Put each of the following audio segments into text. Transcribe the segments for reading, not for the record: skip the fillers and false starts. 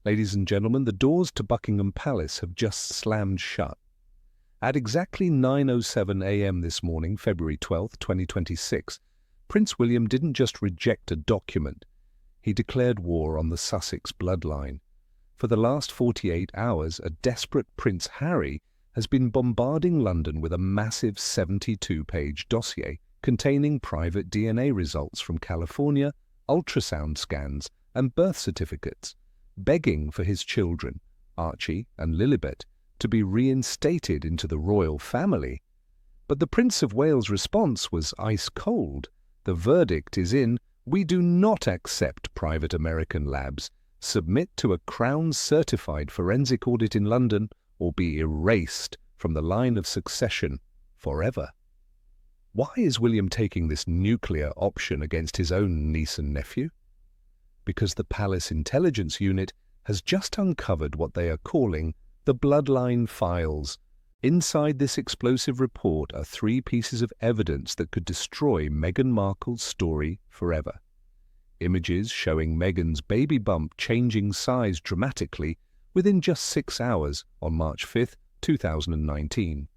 Ladies and gentlemen, the doors to Buckingham Palace have just slammed shut. At exactly 9:07 a.m. this morning, February 12, 2026, Prince William didn't just reject a document, he declared war on the Sussex bloodline. For the last 48 hours, a desperate Prince Harry has been bombarding London with a massive 72-page dossier containing private DNA results from California, ultrasound scans, and birth certificates, begging for his children, Archie and Lilibet, to be reinstated into the royal family. But the Prince of Wales' response was ice cold. The verdict is in: we do not accept private American labs. Submit to a Crown-Certified Forensic Audit in London or be erased from the line of succession forever. Why is William taking this nuclear option against his own niece and nephew? Because the Palace Intelligence Unit has just uncovered what they are calling the Bloodline Files. Inside this explosive report are 3 pieces of evidence that could destroy Meghan Markle's story forever. Images showing Meghan's baby bump changing size dramatically within just 6 hours on March 5, 2019.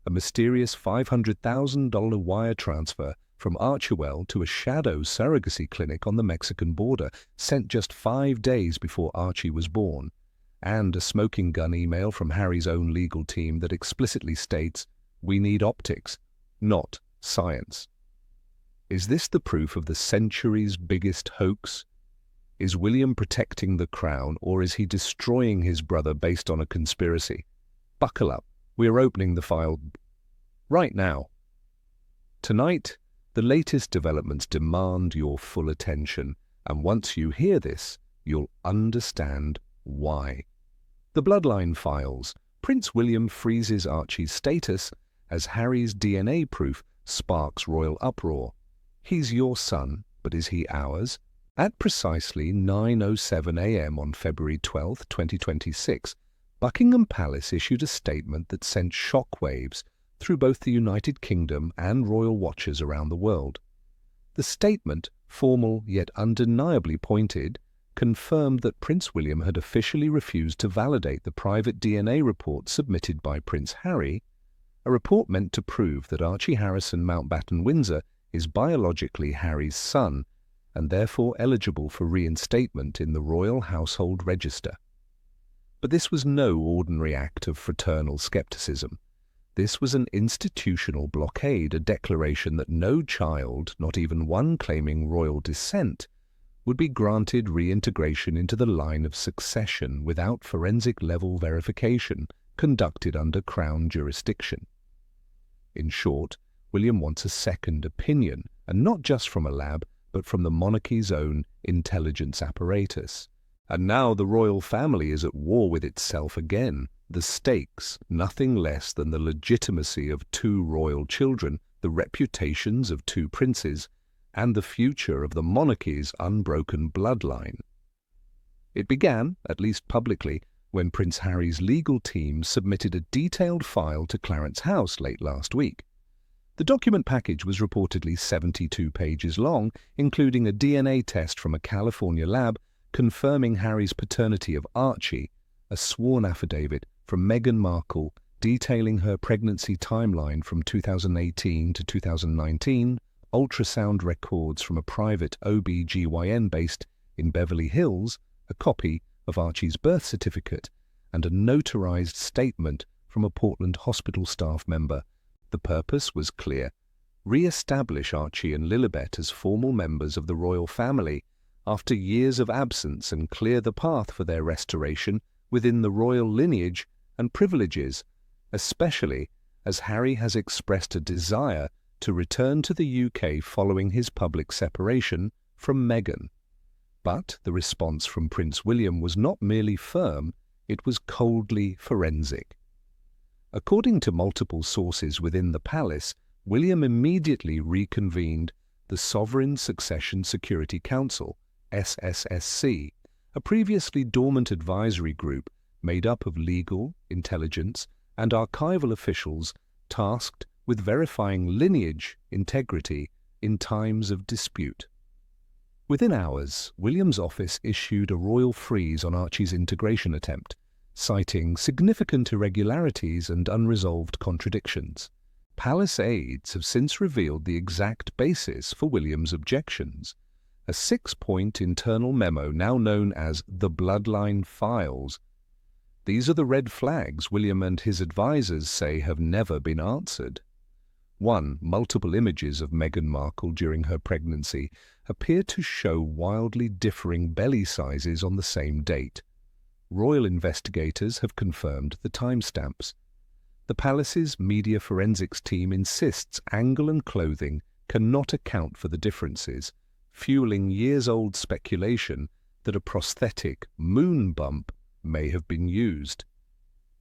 A mysterious $500,000 wire transfer from Archewell to a shadow surrogacy clinic on the Mexican border sent just 5 days before Archie was born, and a smoking gun email from Harry's own legal team that explicitly states, "We need optics, not science." Is this the proof of the century's biggest hoax? Is William protecting the crown, or is he destroying his brother based on a conspiracy? Buckle up, we are opening the file right now. Tonight, the latest developments demand your full attention, and once you hear this, you'll understand why. The Bloodline Files. Prince William freezes Archie's status as Harry's DNA proof sparks royal uproar. He's your son, but is he ours? At precisely 9:07 a.m. on February 12, 2026, Buckingham Palace issued a statement that sent shockwaves through both the United Kingdom and royal watchers around the world. The statement, formal yet undeniably pointed, confirmed that Prince William had officially refused to validate the private DNA report submitted by Prince Harry, a report meant to prove that Archie Harrison Mountbatten Windsor is biologically Harry's son and therefore eligible for reinstatement in the Royal Household Register. But this was no ordinary act of fraternal skepticism. This was an institutional blockade, a declaration that no child, not even one claiming royal descent, would be granted reintegration into the line of succession without forensic-level verification conducted under Crown jurisdiction. In short, William wants a second opinion, and not just from a lab, but from the monarchy's own intelligence apparatus. And now the royal family is at war with itself again. The stakes, nothing less than the legitimacy of 2 royal children, the reputations of 2 princes, and the future of the monarchy's unbroken bloodline. It began, at least publicly, when Prince Harry's legal team submitted a detailed file to Clarence House late last week. The document package was reportedly 72 pages long, including a DNA test from a California lab confirming Harry's paternity of Archie, a sworn affidavit from Meghan Markle detailing her pregnancy timeline from 2018 to 2019, ultrasound records from a private OB/GYN based in Beverly Hills, a copy of Archie's birth certificate, and a notarized statement from a Portland hospital staff member. The purpose was clear: re-establish Archie and Lilibet as formal members of the royal family after years of absence and clear the path for their restoration within the royal lineage and privileges, especially as Harry has expressed a desire to return to the UK following his public separation from Meghan. But the response from Prince William was not merely firm, it was coldly forensic. According to multiple sources within the palace, William immediately reconvened the Sovereign Succession Security Council, SSSC, a previously dormant advisory group made up of legal, intelligence, and archival officials tasked with verifying lineage integrity in times of dispute. Within hours, William's office issued a royal freeze on Archie's integration attempt, citing significant irregularities and unresolved contradictions. Palace aides have since revealed the exact basis for William's objections. A 6-point internal memo now known as the Bloodline Files. These are the red flags William and his advisors say have never been answered. 1. Multiple images of Meghan Markle during her pregnancy appear to show wildly differing belly sizes on the same date. Royal investigators have confirmed the timestamps. The palace's media forensics team insists angle and clothing cannot account for the differences, fueling years-old speculation that a prosthetic moon bump may have been used.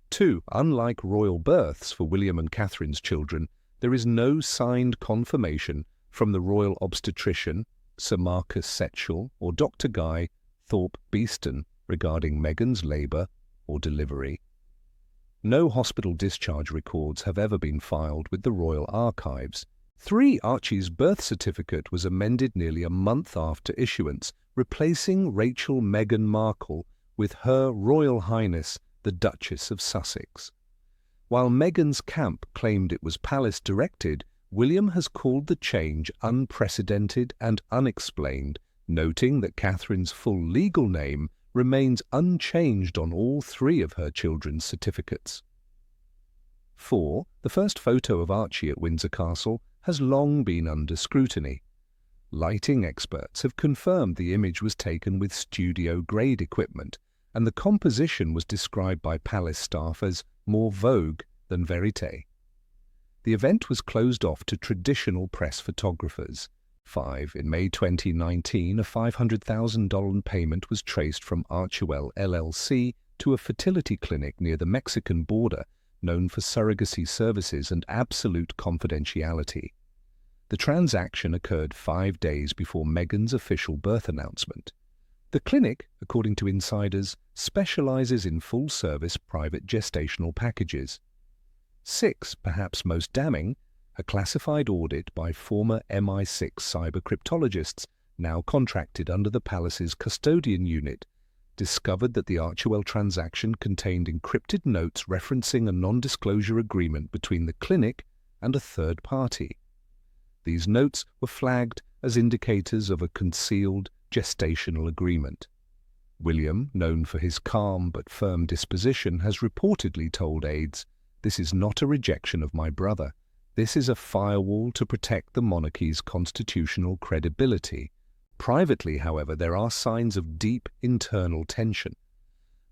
2. Unlike royal births for William and Catherine's children, there is no signed confirmation from the royal obstetrician, Sir Marcus Setchell, or Dr. Guy Thorpe Beeston regarding Meghan's labour or delivery. No hospital discharge records have ever been filed with the Royal Archives. 3. Archie's birth certificate was amended nearly a month after issuance, replacing Rachel Meghan Markle with Her Royal Highness the Duchess of Sussex. While Meghan's camp claimed it was palace-directed, William has called the change unprecedented and unexplained, noting that Catherine's full legal name remains unchanged on all 3 of her children's certificates. 4. The first photo of Archie at Windsor Castle has long been under scrutiny. Lighting experts have confirmed the image was taken with studio-grade equipment, and the composition was described by palace staff as more vogue than verite. The event was closed off to traditional press photographers. 5. In May 2019, a $500,000 payment was traced from Archewell LLC to a fertility clinic near the Mexican border, known for surrogacy services and absolute confidentiality. The transaction occurred 5 days before Meghan's official birth announcement. The clinic, according to insiders, specializes in full-service private gestational packages. 6. Perhaps most damning, a classified audit by former MI6 cyber cryptologists, now contracted under the palace's custodian unit, discovered that the Archewell transaction contained encrypted notes referencing a non-disclosure agreement between the clinic and a third party. These notes were flagged as indicators of a concealed gestational agreement. William, known for his calm but firm disposition, has reportedly told aides, "This is not a rejection of my brother. This is a firewall to protect the monarchy's constitutional credibility." Privately, however, there are signs of deep internal tension.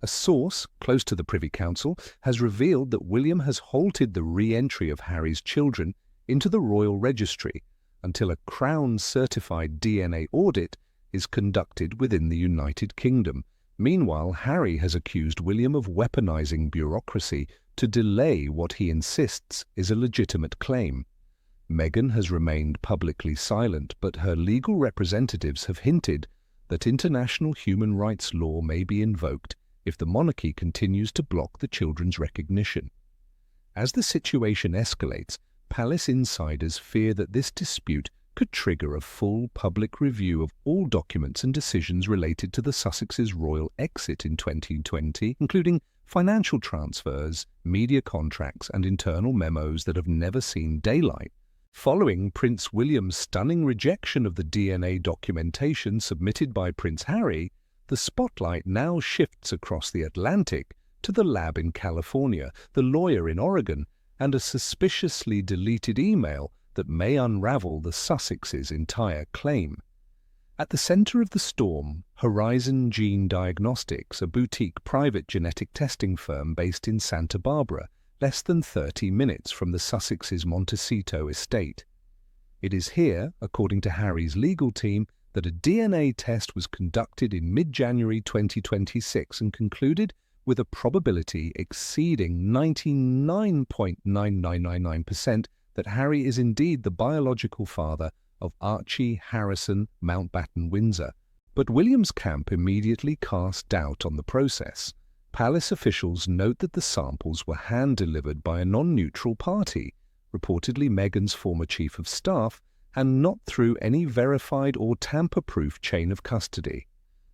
A source close to the Privy Council has revealed that William has halted the re-entry of Harry's children into the royal registry until a Crown-Certified DNA audit is conducted within the United Kingdom. Meanwhile, Harry has accused William of weaponizing bureaucracy to delay what he insists is a legitimate claim. Meghan has remained publicly silent, but her legal representatives have hinted that international human rights law may be invoked if the monarchy continues to block the children's recognition. As the situation escalates, palace insiders fear that this dispute could trigger a full public review of all documents and decisions related to the Sussexes' royal exit in 2020, including financial transfers, media contracts, and internal memos that have never seen daylight. Following Prince William's stunning rejection of the DNA documentation submitted by Prince Harry, the spotlight now shifts across the Atlantic to the lab in California, the lawyer in Oregon, and a suspiciously deleted email that may unravel the Sussexes' entire claim. At the center of the storm, Horizon Gene Diagnostics, a boutique private genetic testing firm based in Santa Barbara, less than 30 minutes from the Sussexes' Montecito estate. It is here, according to Harry's legal team, that a DNA test was conducted in mid-January 2026 and concluded with a probability exceeding 99.9999% that Harry is indeed the biological father of Archie Harrison Mountbatten Windsor. But William's camp immediately cast doubt on the process. Palace officials note that the samples were hand-delivered by a non-neutral party. Reportedly, Meghan's former chief of staff and not through any verified or tamper-proof chain of custody.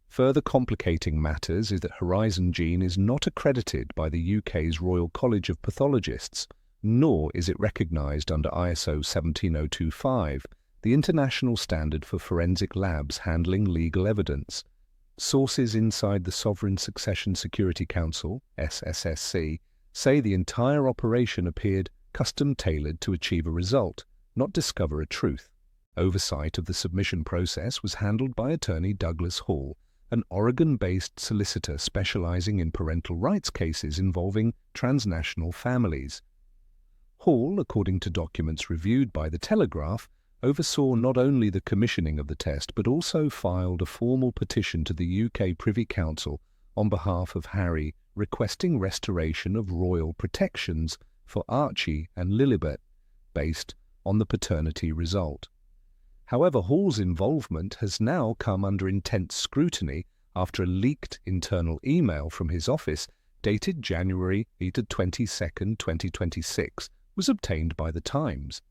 Further complicating matters is that Horizon Gene is not accredited by the UK's Royal College of Pathologists, nor is it recognised under ISO 17025, the international standard for forensic labs handling legal evidence. Sources inside the Sovereign Succession Security Council, SSSC, say the entire operation appeared custom-tailored to achieve a result, not discover a truth. Oversight of the submission process was handled by attorney Douglas Hall, an Oregon-based solicitor specializing in parental rights cases involving transnational families. Hall, according to documents reviewed by The Telegraph, oversaw not only the commissioning of the test but also filed a formal petition to the UK Privy Council on behalf of Harry requesting restoration of royal protections for Archie and Lilibet, based on the paternity result. However, Hall's involvement has now come under intense scrutiny after a leaked internal email from his office dated January 22, 2026, was obtained by The Times.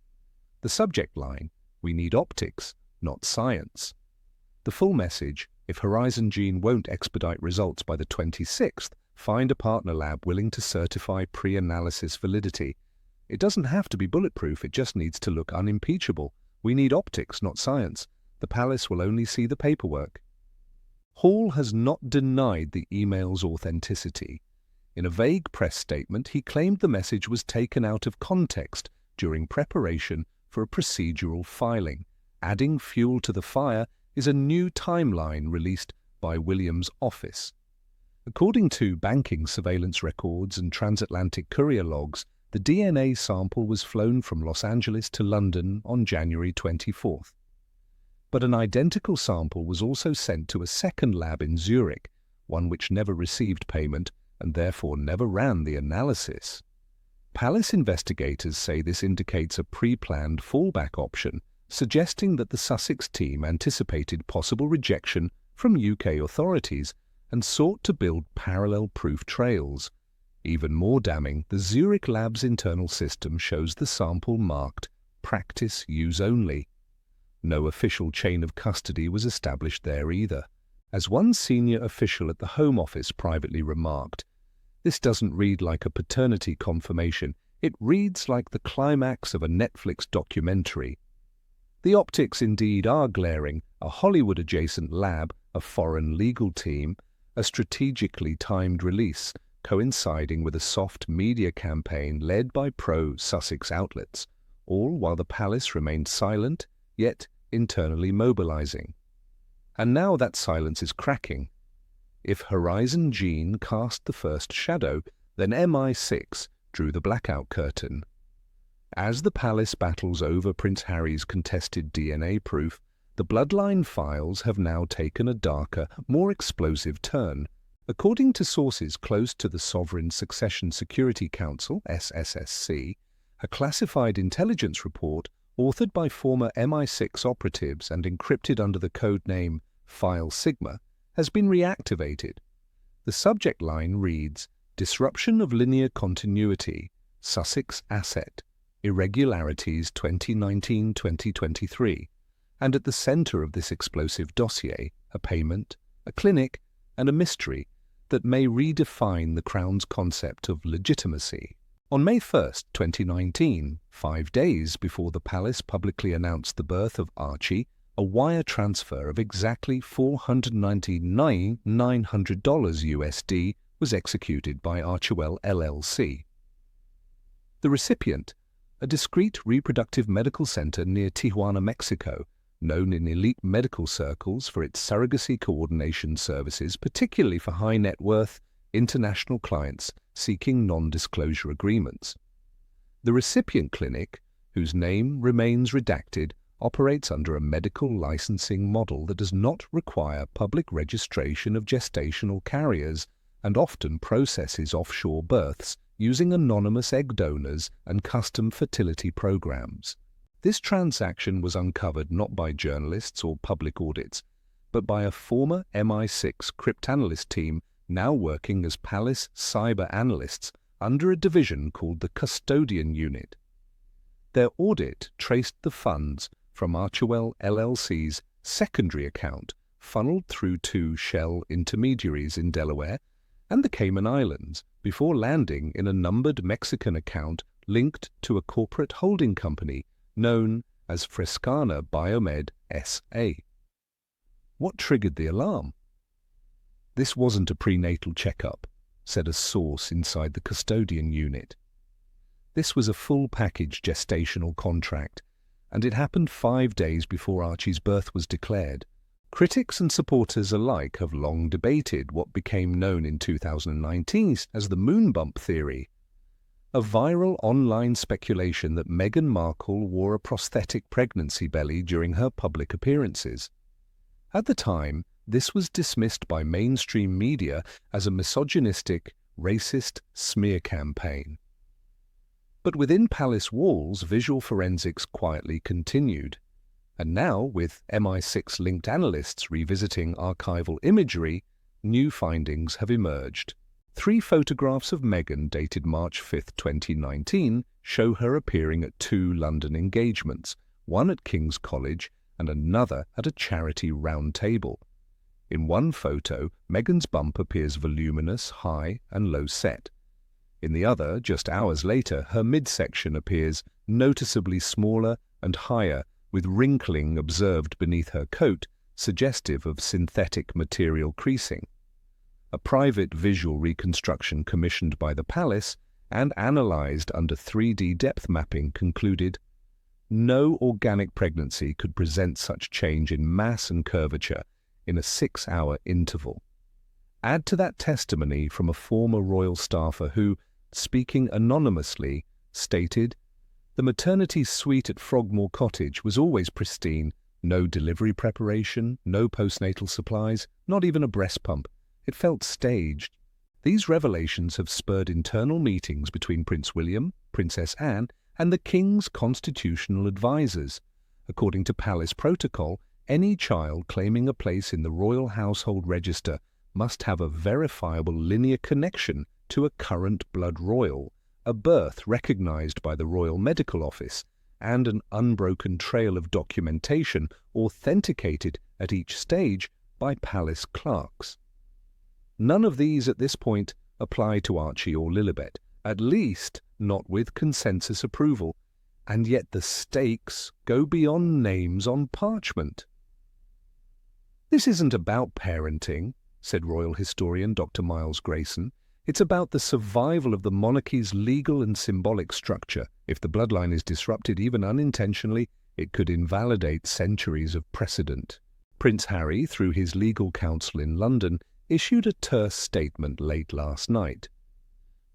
The subject line, "We need optics, not science." The full message, "If Horizon Gene won't expedite results by the 26th, find a partner lab willing to certify pre-analysis validity. It doesn't have to be bulletproof, it just needs to look unimpeachable. We need optics, not science. The palace will only see the paperwork." Hall has not denied the email's authenticity. In a vague press statement, he claimed the message was taken out of context during preparation for a procedural filing. Adding fuel to the fire is a new timeline released by William's office. According to banking surveillance records and transatlantic courier logs, the DNA sample was flown from Los Angeles to London on January 24th. But an identical sample was also sent to a second lab in Zurich, one which never received payment and therefore never ran the analysis. Palace investigators say this indicates a pre-planned fallback option, suggesting that the Sussex team anticipated possible rejection from UK authorities and sought to build parallel proof trails. Even more damning, the Zurich lab's internal system shows the sample marked "Practice Use Only." No official chain of custody was established there either. As one senior official at the Home Office privately remarked, "This doesn't read like a paternity confirmation, it reads like the climax of a Netflix documentary." The optics indeed are glaring: a Hollywood-adjacent lab, a foreign legal team, a strategically timed release, coinciding with a soft media campaign led by pro-Sussex outlets, all while the palace remained silent, yet internally mobilizing. And now that silence is cracking. If Horizon Gene cast the first shadow, then MI6 drew the blackout curtain. As the palace battles over Prince Harry's contested DNA proof, the Bloodline Files have now taken a darker, more explosive turn. According to sources close to the Sovereign Succession Security Council, SSSC, a classified intelligence report authored by former MI6 operatives and encrypted under the code name File Sigma has been reactivated. The subject line reads, "Disruption of linear continuity, Sussex asset, irregularities 2019-2023, and at the center of this explosive dossier, a payment, a clinic, and a mystery that may redefine the Crown's concept of legitimacy." On May 1, 2019, 5 days before the palace publicly announced the birth of Archie, a wire transfer of exactly $499,900 USD was executed by Archewell LLC. The recipient, a discreet reproductive medical center near Tijuana, Mexico, known in elite medical circles for its surrogacy coordination services, particularly for high-net-worth international clients seeking non-disclosure agreements. The recipient clinic, whose name remains redacted, operates under a medical licensing model that does not require public registration of gestational carriers and often processes offshore births using anonymous egg donors and custom fertility programs. This transaction was uncovered not by journalists or public audits, but by a former MI6 cryptanalyst team now working as palace cyber analysts under a division called the Custodian Unit. Their audit traced the funds from Archewell LLC's secondary account funneled through 2 shell intermediaries in Delaware and the Cayman Islands before landing in a numbered Mexican account linked to a corporate holding company known as Frescana Biomed S.A. What triggered the alarm? "This wasn't a prenatal checkup," said a source inside the custodian unit. This was a full-package gestational contract, and it happened 5 days before Archie's birth was declared. Critics and supporters alike have long debated what became known in 2019 as the moon bump theory, a viral online speculation that Meghan Markle wore a prosthetic pregnancy belly during her public appearances. At the time, this was dismissed by mainstream media as a misogynistic, racist smear campaign. But within palace walls, visual forensics quietly continued. And now, with MI6-linked analysts revisiting archival imagery, new findings have emerged. 3 photographs of Meghan dated March 5, 2019, show her appearing at 2 London engagements, one at King's College and another at a charity round table. In one photo, Meghan's bump appears voluminous, high and low set. In the other, just hours later, her midsection appears noticeably smaller and higher, with wrinkling observed beneath her coat, suggestive of synthetic material creasing. A private visual reconstruction commissioned by the palace and analysed under 3D depth mapping concluded no organic pregnancy could present such change in mass and curvature in a 6-hour interval. Add to that testimony from a former royal staffer who, speaking anonymously, stated, "The maternity suite at Frogmore Cottage was always pristine, no delivery preparation, no postnatal supplies, not even a breast pump. It felt staged." These revelations have spurred internal meetings between Prince William, Princess Anne, and the King's constitutional advisers. According to palace protocol, any child claiming a place in the royal household register must have a verifiable linear connection to a current blood royal, a birth recognised by the Royal Medical Office, and an unbroken trail of documentation authenticated at each stage by palace clerks. None of these at this point apply to Archie or Lilibet, at least not with consensus approval, and yet the stakes go beyond names on parchment. "This isn't about parenting," said royal historian Dr. Miles Grayson. "It's about the survival of the monarchy's legal and symbolic structure. If the bloodline is disrupted even unintentionally, it could invalidate centuries of precedent." Prince Harry, through his legal counsel in London, issued a terse statement late last night.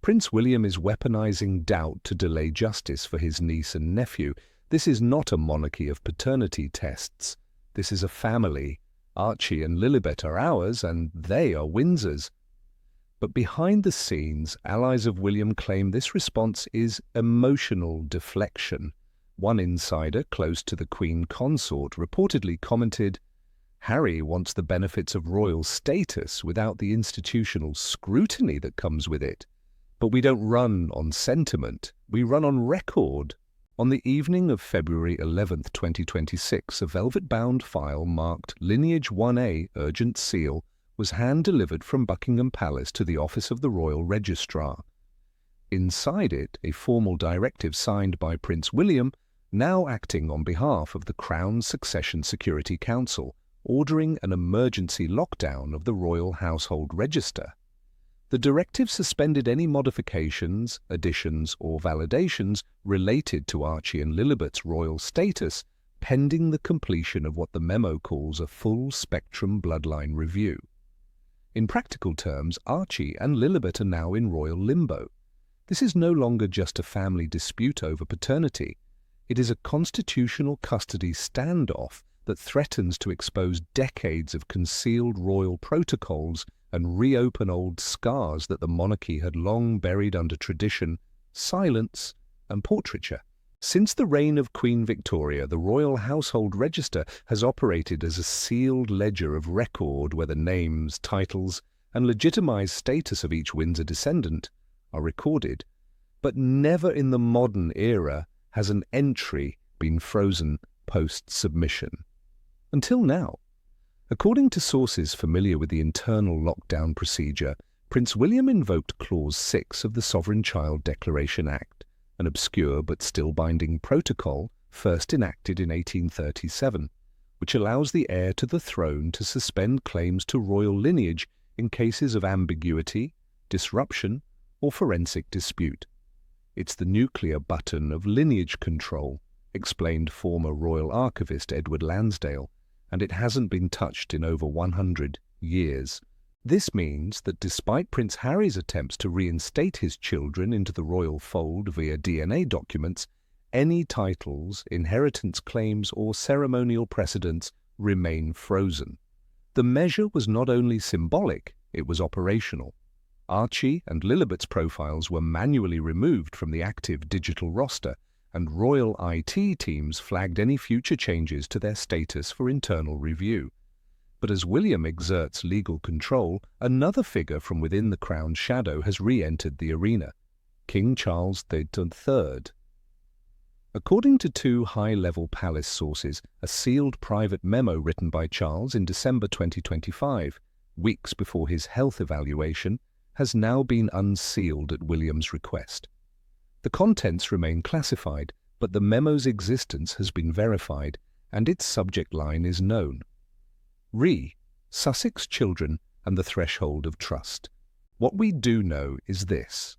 Prince William is weaponizing doubt to delay justice for his niece and nephew. This is not a monarchy of paternity tests. This is a family. Archie and Lilibet are ours, and they are Windsor's. But behind the scenes, allies of William claim this response is emotional deflection. One insider close to the Queen Consort reportedly commented, "Harry wants the benefits of royal status without the institutional scrutiny that comes with it. But we don't run on sentiment, we run on record." On the evening of February 11, 2026, a velvet-bound file marked Lineage 1A Urgent Seal was hand-delivered from Buckingham Palace to the office of the Royal Registrar. Inside it, a formal directive signed by Prince William, now acting on behalf of the Crown Succession Security Council, ordering an emergency lockdown of the Royal Household Register. The directive suspended any modifications, additions or validations related to Archie and Lilibet's royal status, pending the completion of what the memo calls a full-spectrum bloodline review. In practical terms, Archie and Lilibet are now in royal limbo. This is no longer just a family dispute over paternity. It is a constitutional custody standoff that threatens to expose decades of concealed royal protocols and reopen old scars that the monarchy had long buried under tradition, silence, and portraiture. Since the reign of Queen Victoria, the Royal Household Register has operated as a sealed ledger of record where the names, titles, and legitimised status of each Windsor descendant are recorded. But never in the modern era has an entry been frozen post-submission. Until now. According to sources familiar with the internal lockdown procedure, Prince William invoked Clause 6 of the Sovereign Child Declaration Act, an obscure but still binding protocol first enacted in 1837, which allows the heir to the throne to suspend claims to royal lineage in cases of ambiguity, disruption, or forensic dispute. It's the nuclear button of lineage control, explained former royal archivist Edward Lansdale, and it hasn't been touched in over 100 years. This means that despite Prince Harry's attempts to reinstate his children into the royal fold via DNA documents, any titles, inheritance claims, or ceremonial precedents remain frozen. The measure was not only symbolic, it was operational. Archie and Lilibet's profiles were manually removed from the active digital roster, and royal IT teams flagged any future changes to their status for internal review. But as William exerts legal control, another figure from within the Crown's shadow has re-entered the arena, King Charles III. According to two high-level palace sources, a sealed private memo written by Charles in December 2025, weeks before his health evaluation, has now been unsealed at William's request. The contents remain classified, but the memo's existence has been verified, and its subject line is known. Sussex Children and the Threshold of Trust. What we do know is this.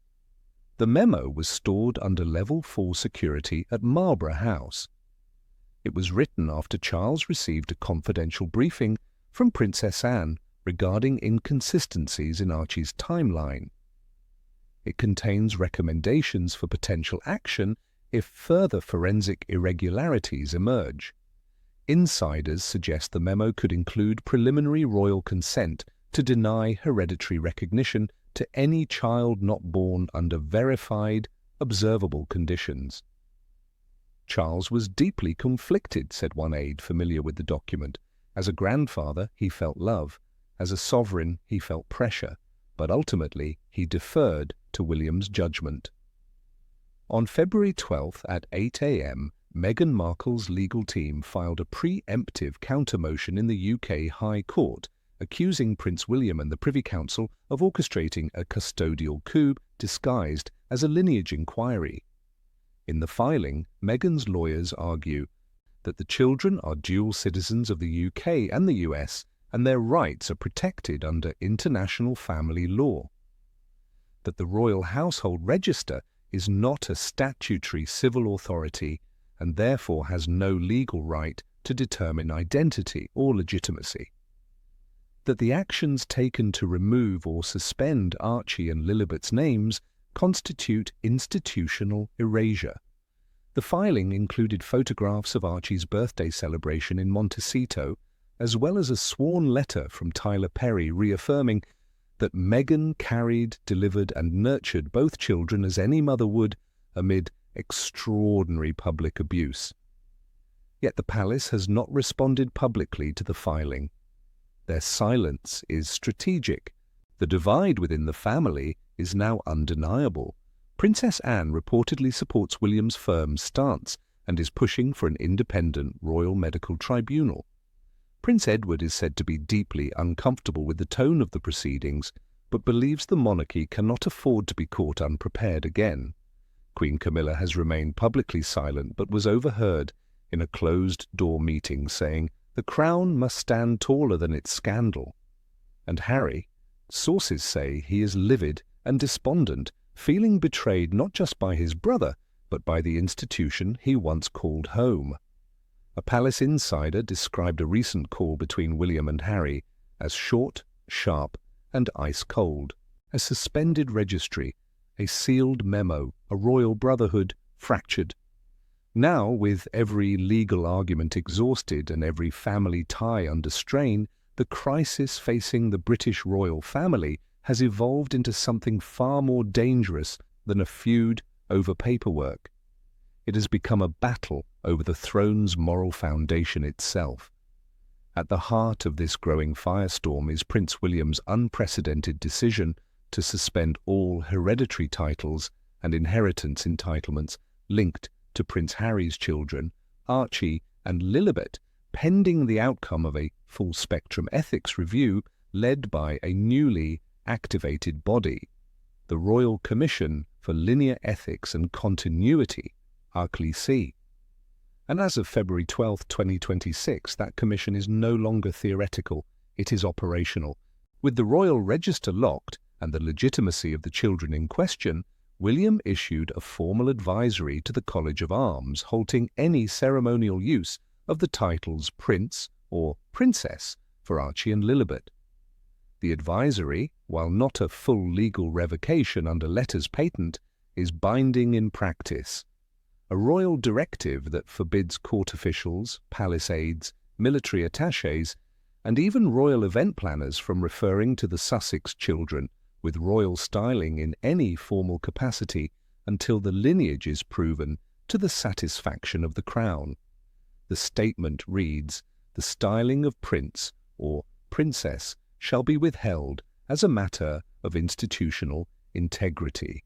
The memo was stored under Level 4 security at Marlborough House. It was written after Charles received a confidential briefing from Princess Anne regarding inconsistencies in Archie's timeline. It contains recommendations for potential action if further forensic irregularities emerge. Insiders suggest the memo could include preliminary royal consent to deny hereditary recognition to any child not born under verified, observable conditions. Charles was deeply conflicted, said one aide familiar with the document. As a grandfather, he felt love. As a sovereign, he felt pressure. But ultimately, he deferred to William's judgment. On February 12th at 8 a.m., Meghan Markle's legal team filed a preemptive counter-motion in the UK High Court, accusing Prince William and the Privy Council of orchestrating a custodial coup disguised as a lineage inquiry. In the filing, Meghan's lawyers argue that the children are dual citizens of the UK and the US, and their rights are protected under international family law. That the Royal Household Register is not a statutory civil authority and therefore has no legal right to determine identity or legitimacy. That the actions taken to remove or suspend Archie and Lilibet's names constitute institutional erasure. The filing included photographs of Archie's birthday celebration in Montecito, as well as a sworn letter from Tyler Perry reaffirming that Meghan carried, delivered and nurtured both children as any mother would amid extraordinary public abuse. Yet the palace has not responded publicly to the filing. Their silence is strategic. The divide within the family is now undeniable. Princess Anne reportedly supports William's firm stance and is pushing for an independent royal medical tribunal. Prince Edward is said to be deeply uncomfortable with the tone of the proceedings, but believes the monarchy cannot afford to be caught unprepared again. Queen Camilla has remained publicly silent but was overheard in a closed-door meeting saying, "The crown must stand taller than its scandal." And Harry, sources say he is livid and despondent, feeling betrayed not just by his brother, but by the institution he once called home. A palace insider described a recent call between William and Harry as short, sharp, and ice-cold. A suspended registry, a sealed memo, a royal brotherhood fractured. Now, with every legal argument exhausted and every family tie under strain, the crisis facing the British royal family has evolved into something far more dangerous than a feud over paperwork. It has become a battle over the throne's moral foundation itself. At the heart of this growing firestorm is Prince William's unprecedented decision to suspend all hereditary titles and inheritance entitlements linked to Prince Harry's children, Archie and Lilibet, pending the outcome of a full-spectrum ethics review led by a newly activated body, the Royal Commission for Linear Ethics and Continuity, Archewell. And as of February 12, 2026, that commission is no longer theoretical, it is operational. With the Royal Register locked and the legitimacy of the children in question, William issued a formal advisory to the College of Arms halting any ceremonial use of the titles Prince or Princess for Archie and Lilibet. The advisory, while not a full legal revocation under letters patent, is binding in practice. A royal directive that forbids court officials, palace aides, military attachés, and even royal event planners from referring to the Sussex children with royal styling in any formal capacity until the lineage is proven to the satisfaction of the Crown. The statement reads, "The styling of prince or princess shall be withheld as a matter of institutional integrity."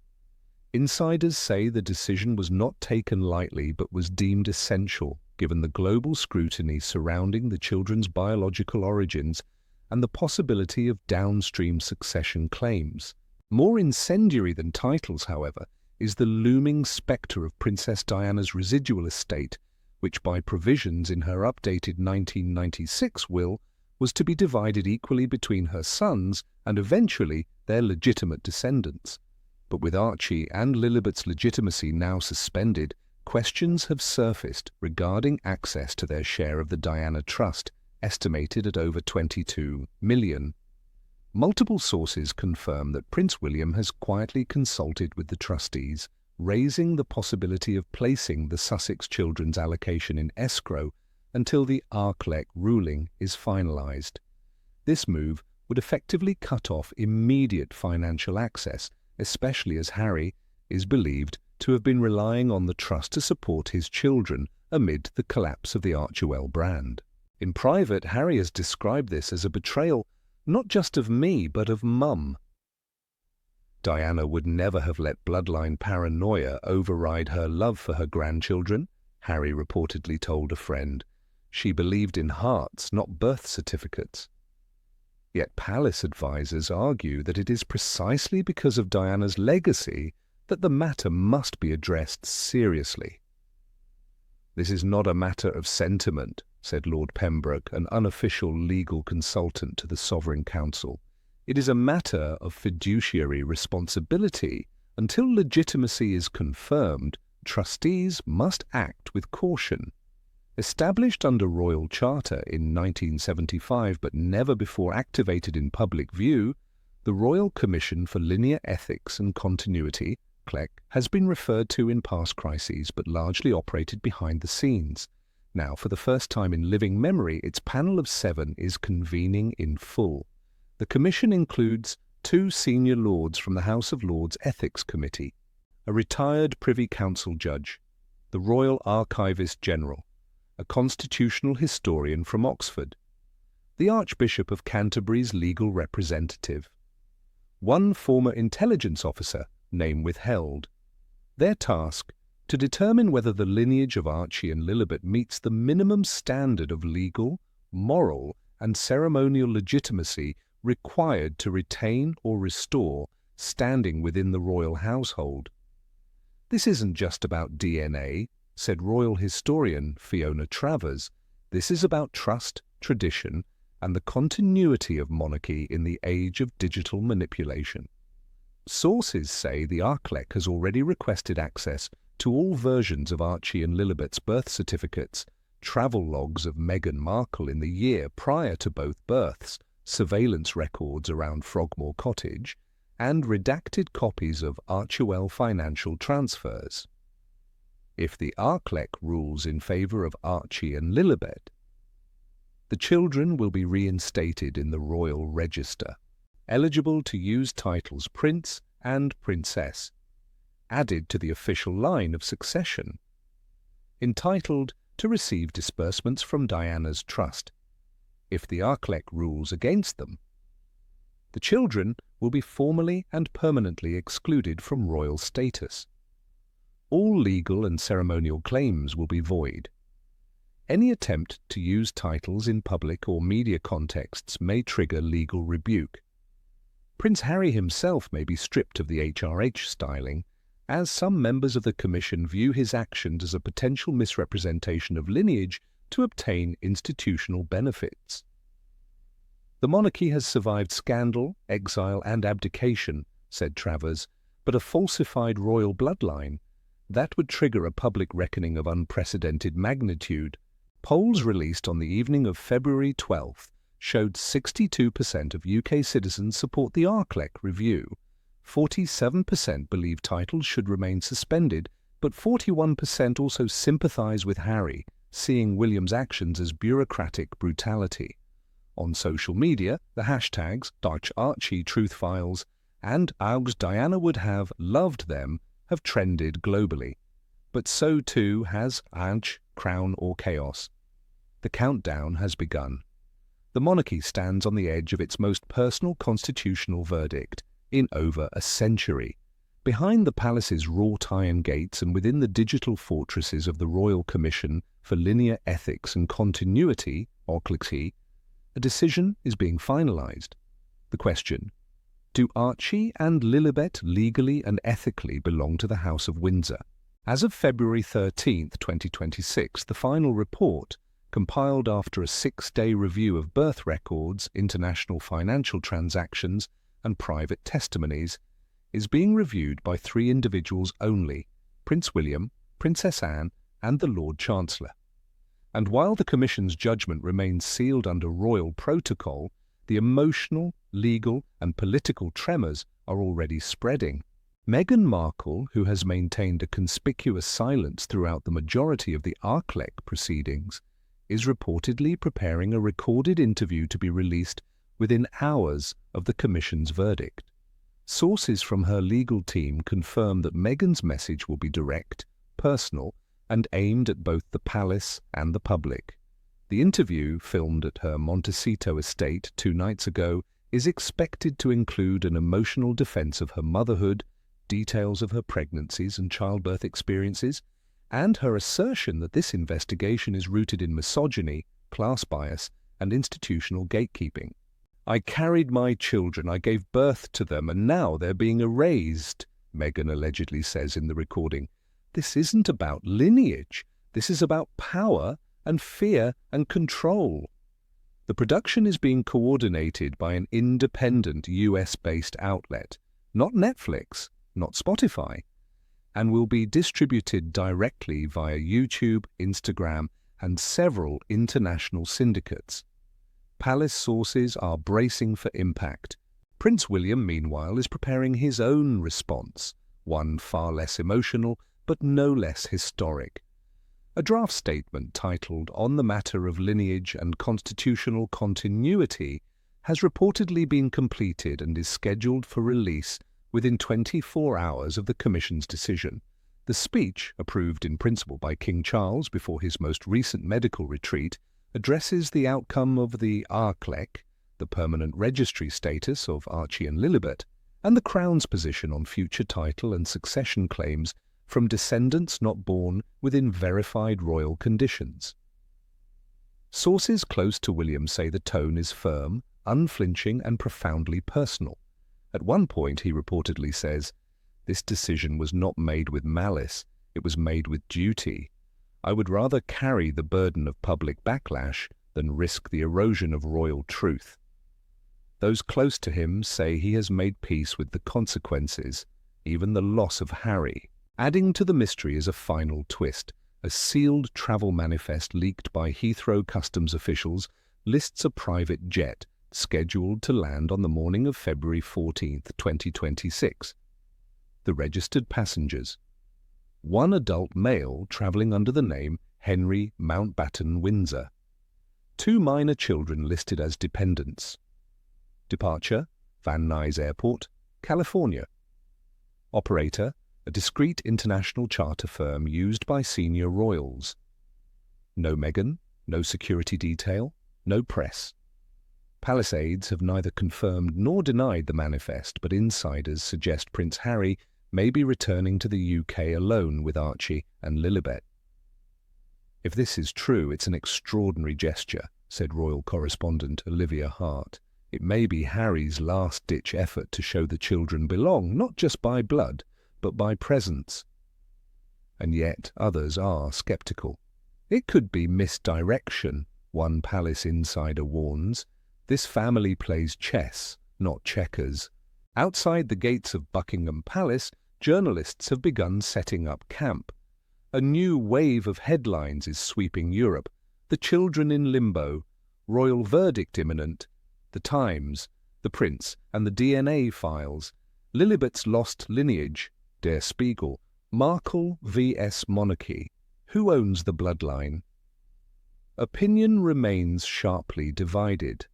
Insiders say the decision was not taken lightly but was deemed essential given the global scrutiny surrounding the children's biological origins and the possibility of downstream succession claims. More incendiary than titles, however, is the looming spectre of Princess Diana's residual estate, which by provisions in her updated 1996 will was to be divided equally between her sons and eventually their legitimate descendants. But with Archie and Lilibet's legitimacy now suspended, questions have surfaced regarding access to their share of the Diana Trust, estimated at over $22 million. Multiple sources confirm that Prince William has quietly consulted with the trustees, raising the possibility of placing the Sussex children's allocation in escrow until the Archewell ruling is finalised. This move would effectively cut off immediate financial access, especially as Harry is believed to have been relying on the trust to support his children amid the collapse of the Archewell brand. In private, Harry has described this as a betrayal not just of me but of Mum. Diana would never have let bloodline paranoia override her love for her grandchildren, Harry reportedly told a friend. She believed in hearts, not birth certificates. Yet palace advisers argue that it is precisely because of Diana's legacy that the matter must be addressed seriously. "This is not a matter of sentiment," said Lord Pembroke, an unofficial legal consultant to the Sovereign Council. "It is a matter of fiduciary responsibility. Until legitimacy is confirmed, trustees must act with caution." Established under Royal Charter in 1975 but never before activated in public view, the Royal Commission for Linear Ethics and Continuity, CLEC, has been referred to in past crises but largely operated behind the scenes. Now, for the first time in living memory, its panel of 7 is convening in full. The commission includes 2 senior lords from the House of Lords Ethics Committee, a retired Privy Council judge, the Royal Archivist General, a constitutional historian from Oxford, the Archbishop of Canterbury's legal representative, 1 former intelligence officer, name withheld. Their task, to determine whether the lineage of Archie and Lilibet meets the minimum standard of legal, moral, and ceremonial legitimacy required to retain or restore standing within the royal household. "This isn't just about DNA," said royal historian Fiona Travers. "This is about trust, tradition, and the continuity of monarchy in the age of digital manipulation." Sources say the Archewell has already requested access to all versions of Archie and Lilibet's birth certificates, travel logs of Meghan Markle in the year prior to both births, surveillance records around Frogmore Cottage, and redacted copies of Archewell financial transfers. If the Archewell rules in favour of Archie and Lilibet, the children will be reinstated in the Royal Register, eligible to use titles Prince and Princess, added to the official line of succession, entitled to receive disbursements from Diana's trust. If the Archewell rules against them, the children will be formally and permanently excluded from royal status. All legal and ceremonial claims will be void. Any attempt to use titles in public or media contexts may trigger legal rebuke. Prince Harry himself may be stripped of the HRH styling, as some members of the Commission view his actions as a potential misrepresentation of lineage to obtain institutional benefits. The monarchy has survived scandal, exile and abdication, said Travers, but a falsified royal bloodline, that would trigger a public reckoning of unprecedented magnitude. Polls released on the evening of February 12th showed 62% of UK citizens support the Archewell review, 47% believe titles should remain suspended, but 41% also sympathise with Harry, seeing William's actions as bureaucratic brutality. On social media, the hashtags Archie Truth Files and Augs Diana would have loved them have trended globally. But so too has Arch, Crown or Chaos. The countdown has begun. The monarchy stands on the edge of its most personal constitutional verdict in over a century. Behind the palace's wrought iron gates and within the digital fortresses of the Royal Commission for Linear Ethics and Continuity, OCLC, a decision is being finalised. The question: do Archie and Lilibet legally and ethically belong to the House of Windsor? As of February 13, 2026, the final report, compiled after a 6-day review of birth records, international financial transactions, and private testimonies, is being reviewed by 3 individuals only: Prince William, Princess Anne, and the Lord Chancellor. And while the Commission's judgment remains sealed under royal protocol, the emotional, legal, and political tremors are already spreading. Meghan Markle, who has maintained a conspicuous silence throughout the majority of the Archewell proceedings, is reportedly preparing a recorded interview to be released within hours of the Commission's verdict. Sources from her legal team confirm that Meghan's message will be direct, personal, and aimed at both the palace and the public. The interview, filmed at her Montecito estate 2 nights ago, is expected to include an emotional defense of her motherhood, details of her pregnancies and childbirth experiences, and her assertion that this investigation is rooted in misogyny, class bias, and institutional gatekeeping. "I carried my children, I gave birth to them, and now they're being erased," Meghan allegedly says in the recording. "This isn't about lineage. This is about power and fear and control." The production is being coordinated by an independent US-based outlet, not Netflix, not Spotify, and will be distributed directly via YouTube, Instagram, and several international syndicates. Palace sources are bracing for impact. Prince William, meanwhile, is preparing his own response, one far less emotional but no less historic. A draft statement titled "On the Matter of Lineage and Constitutional Continuity" has reportedly been completed and is scheduled for release within 24 hours of the Commission's decision. The speech, approved in principle by King Charles before his most recent medical retreat, addresses the outcome of the Archewell, the permanent registry status of Archie and Lilibet, and the Crown's position on future title and succession claims from descendants not born within verified royal conditions. Sources close to William say the tone is firm, unflinching, and profoundly personal. At one point, he reportedly says, "This decision was not made with malice, it was made with duty. I would rather carry the burden of public backlash than risk the erosion of royal truth." Those close to him say he has made peace with the consequences, even the loss of Harry. Adding to the mystery is a final twist. A sealed travel manifest leaked by Heathrow customs officials lists a private jet scheduled to land on the morning of February 14, 2026. The registered passengers: 1 adult male travelling under the name Henry Mountbatten Windsor. 2 minor children listed as dependents. Departure: Van Nuys Airport, California. Operator: a discreet international charter firm used by senior royals. No Meghan, no security detail, no press. Palace aides have neither confirmed nor denied the manifest, but insiders suggest Prince Harry may be returning to the UK alone with Archie and Lilibet. "If this is true, it's an extraordinary gesture," said royal correspondent Olivia Hart. "It may be Harry's last-ditch effort to show the children belong, not just by blood, but by presence." And yet others are sceptical. "It could be misdirection," one palace insider warns. "This family plays chess, not checkers." Outside the gates of Buckingham Palace, journalists have begun setting up camp. A new wave of headlines is sweeping Europe. The children in limbo, royal verdict imminent, the Times, the Prince and the DNA files, Lilibet's lost lineage, Der Spiegel, Markle vs Monarchy, who owns the bloodline? Opinion remains sharply divided.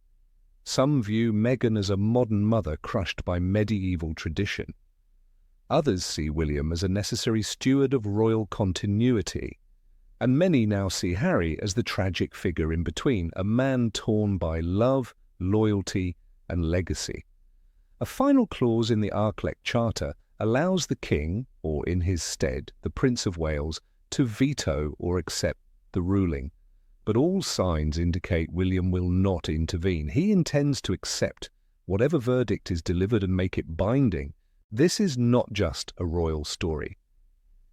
Some view Meghan as a modern mother crushed by medieval tradition. Others see William as a necessary steward of royal continuity. And many now see Harry as the tragic figure in between, a man torn by love, loyalty, and legacy. A final clause in the Archewell Charter allows the King, or in his stead, the Prince of Wales, to veto or accept the ruling. But all signs indicate William will not intervene. He intends to accept whatever verdict is delivered and make it binding. This is not just a royal story.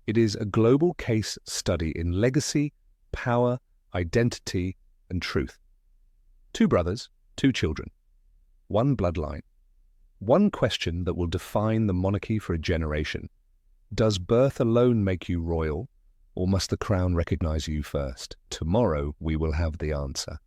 It is a global case study in legacy, power, identity, and truth. Two brothers, two children, one bloodline, one question that will define the monarchy for a generation. Does birth alone make you royal, or must the crown recognize you first? Tomorrow we will have the answer.